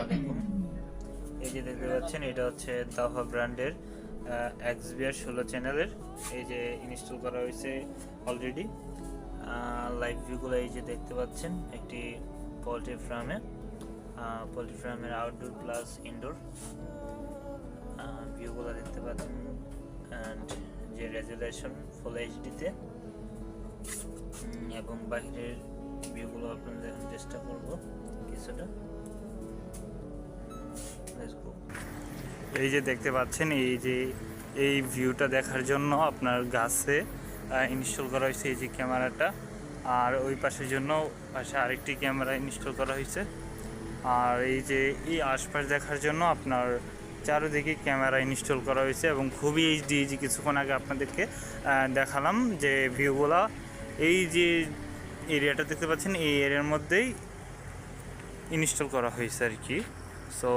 আলাইকুম। এই যে দেখতে পাচ্ছেন এটা হচ্ছে দাওয়া ব্র্যান্ডের XBR 16 চ্যানেলের এই যে ইনস্টল করা হয়েছে অলরেডি। লাইভ ভিউগুলো এই যে দেখতে পাচ্ছেন একটি পোল্ট্রি ফার্মের আউটডোর প্লাস ইনডোর ভিউগুলো দেখতে পাচ্ছেন। অ্যান্ড যে রেজুলেশন ফুল এইচডিতে এবং বাইরের ভিউগুলো আপনাদের দেখানোর চেষ্টা করব কিছুটা। এই যে দেখতে পাচ্ছেন এই ভিউটা দেখার জন্য আপনার গাছে ইনস্টল করা হয়েছে এই যে ক্যামেরাটা, আর ওই পাশের জন্য পাশে আরেকটি ক্যামেরা ইনস্টল করা হয়েছে। আর এই আশপাশ দেখার জন্য আপনার চারিদিকে ক্যামেরা ইনস্টল করা হয়েছে এবং খুবই এইচডি। যে কিছুক্ষণ আগে আপনাদেরকে দেখালাম যে ভিউগুলা এই যে এরিয়াটা দেখতে পাচ্ছেন এই এরিয়ার মধ্যেই ইনস্টল করা হয়েছে আর কি। সো